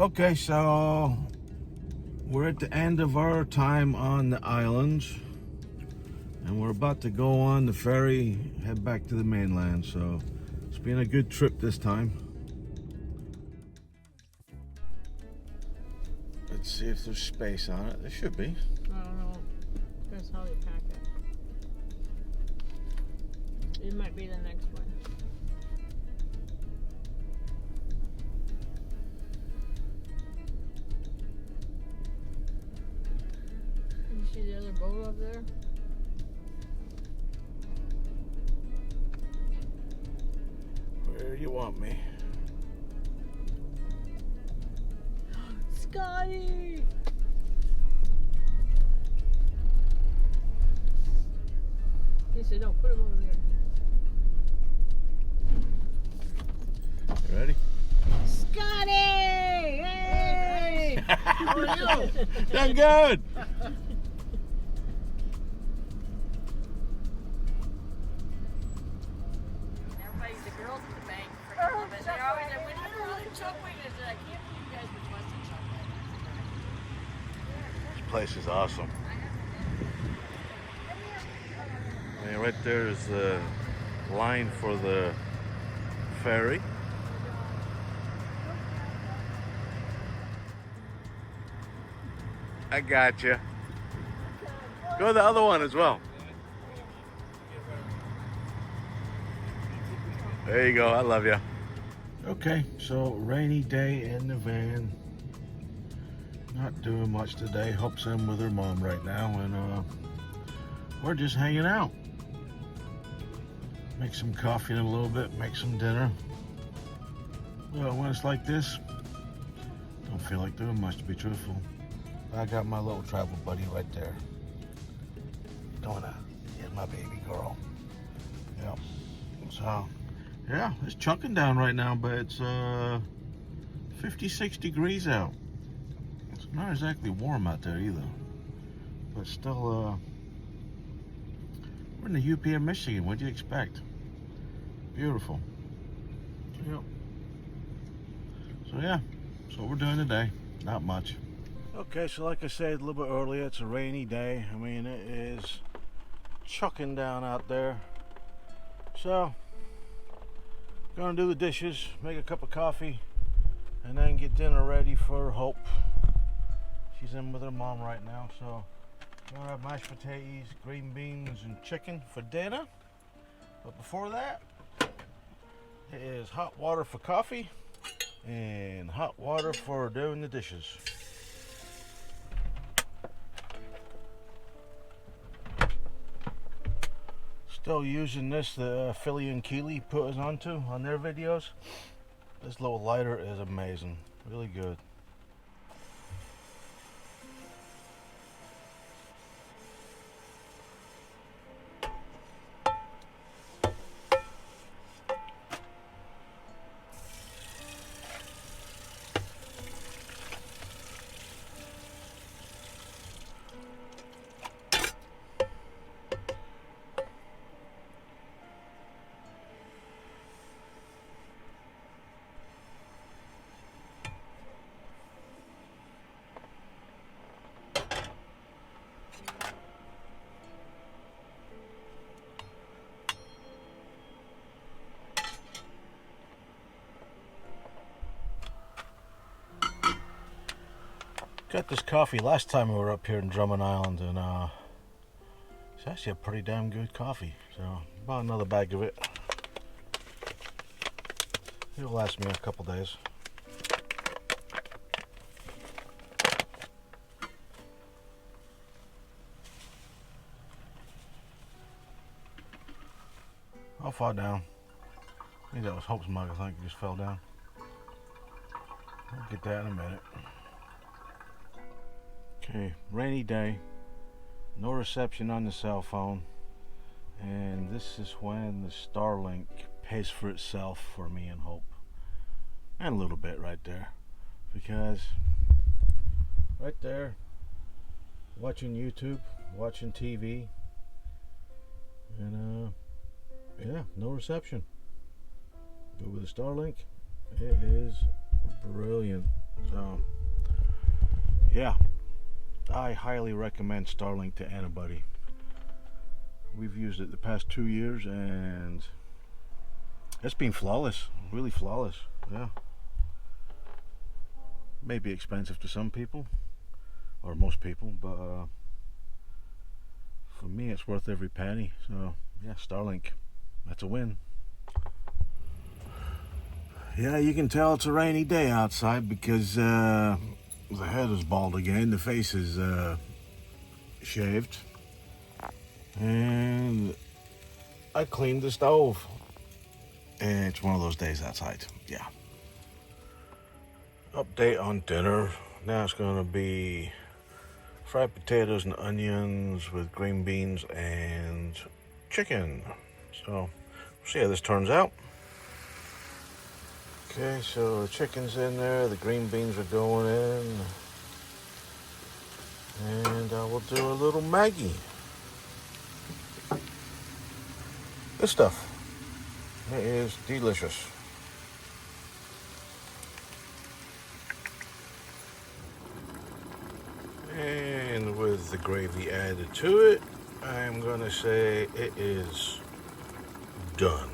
Okay, so we're at the end of our time on the island, and we're about to go on the ferry, head back to the mainland. So it's been a good trip this time. Let's see if there's space on it. There should be. I don't know. Depends how they pack it. It might be the next one. You see the other boat up there? Where you want me? Scotty! He said, no, put him over there. You ready? Scotty! Hey! How are you? Done good! Everybody, the girls at the bank freaking love it. They're always like, when are you really chuckling? I said, I can't believe you guys requested chuckling. This place is awesome. I mean, right there is the line for the ferry. I got you. Go to the other one as well. There you go. I love you. Okay, so rainy day in the van. Not doing much today. Hope's in with her mom right now, and we're just hanging out. Make some coffee in a little bit. Make some dinner. Well, when it's like this, don't feel like doing much, to be truthful. I got my little travel buddy right there. Donna, here's my baby girl. Yep. So, yeah, it's chucking down right now, but it's 56 degrees out. It's not exactly warm out there either, but still, we're in the UP of Michigan. What do you expect? Beautiful. Yep. So yeah, that's what we're doing today. Not much. Okay, so like I said a little bit earlier, it's a rainy day. I mean, it is chucking down out there. So, gonna do the dishes, make a cup of coffee, and then get dinner ready for Hope. She's in with her mom right now, so gonna have mashed potatoes, green beans, and chicken for dinner. But before that, it is hot water for coffee and hot water for doing the dishes. Still using this, the Philly and Keeley put us onto on their videos. This little lighter is amazing, really good. Got this coffee last time we were up here in Drummond Island, and it's actually a pretty damn good coffee. So bought another bag of it. It'll last me a couple days. I'll fall down. I think that was Hope's mug. I think it just fell down. I'll get that in a minute. Okay, rainy day, no reception on the cell phone, and this is when the Starlink pays for itself for me and Hope, and a little bit right there, because right there, watching YouTube, watching TV, and yeah, no reception. Go with the Starlink, it is brilliant. So, yeah, I highly recommend Starlink to anybody. We've used it the past 2 years and it's been flawless, really flawless. Yeah. Maybe expensive to some people, or most people, but for me it's worth every penny. So yeah, Starlink, that's a win. Yeah, you can tell it's a rainy day outside because the head is bald again, the face is shaved, and I cleaned the stove. And it's one of those days outside, yeah. Update on dinner. Now it's gonna be fried potatoes and onions with green beans and chicken. So we'll see how this turns out. Okay, so the chicken's in there, the green beans are going in, and I will do a little Maggi. Good stuff. It is delicious. And with the gravy added to it, I'm gonna say it is done.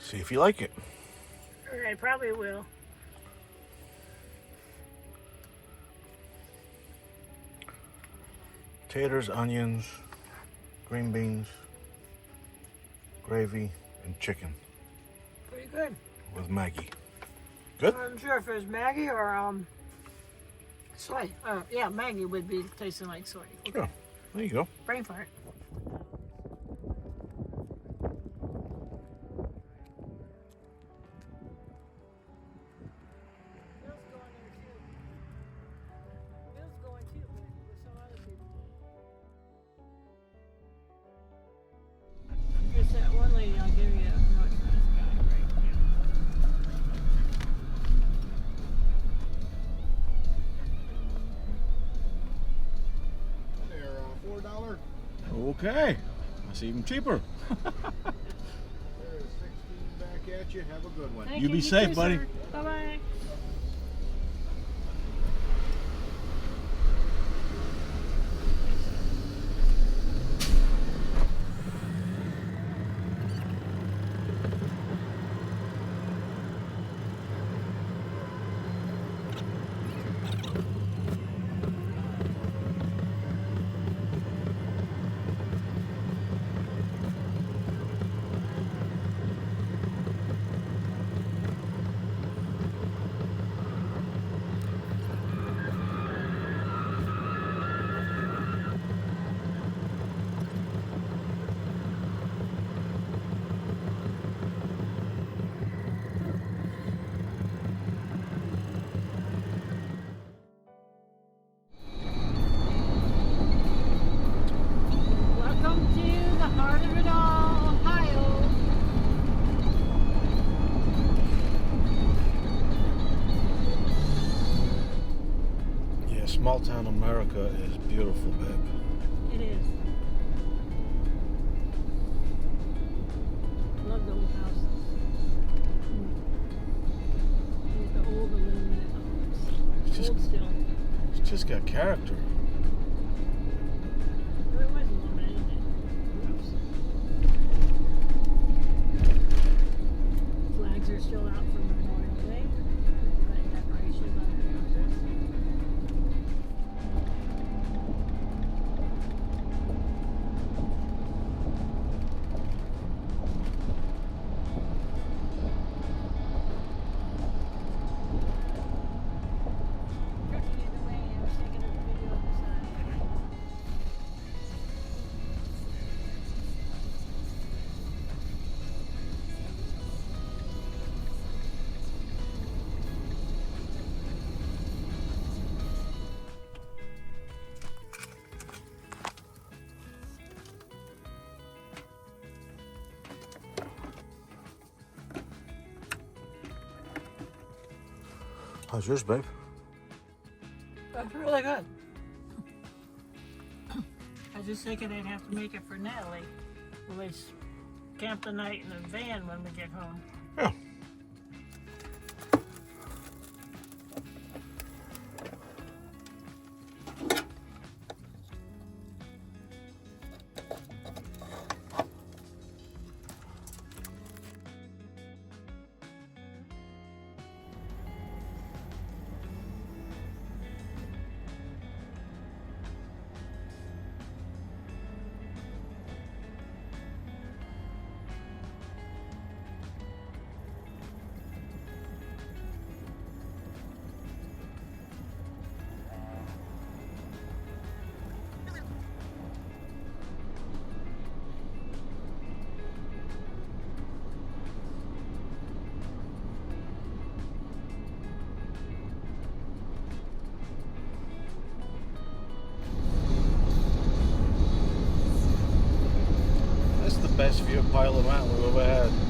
See if you like it. I probably will. Taters, onions, green beans, gravy, and chicken Pretty good. with Maggi. Good? I'm sure if it was Maggie or soy. Yeah, Maggie would be tasting like soy. Okay. Yeah, there you go. Brain fart. It's that one lady I'll give you a much nice guy right They're $4. Okay, that's even cheaper. There's 16 back at you. Have a good one. Thank You be safe, too, buddy. Bye bye. Welcome to the heart of it all, Ohio. Yeah, small town America is beautiful, babe. It is. Love the old houses. The old aluminum homes. It's just- Old still. It's just got character. It was aluminum, isn't it? Gross. Flags are still out for Memorial Day. Got decorations on their houses. Trucking in the way, I was thinking of the video on the side. How's yours, babe? That's really good. I was just thinking I'd have to make it for Natalie. We'll just camp the night in the van when we get home. Yeah. autopilot, man. We move ahead.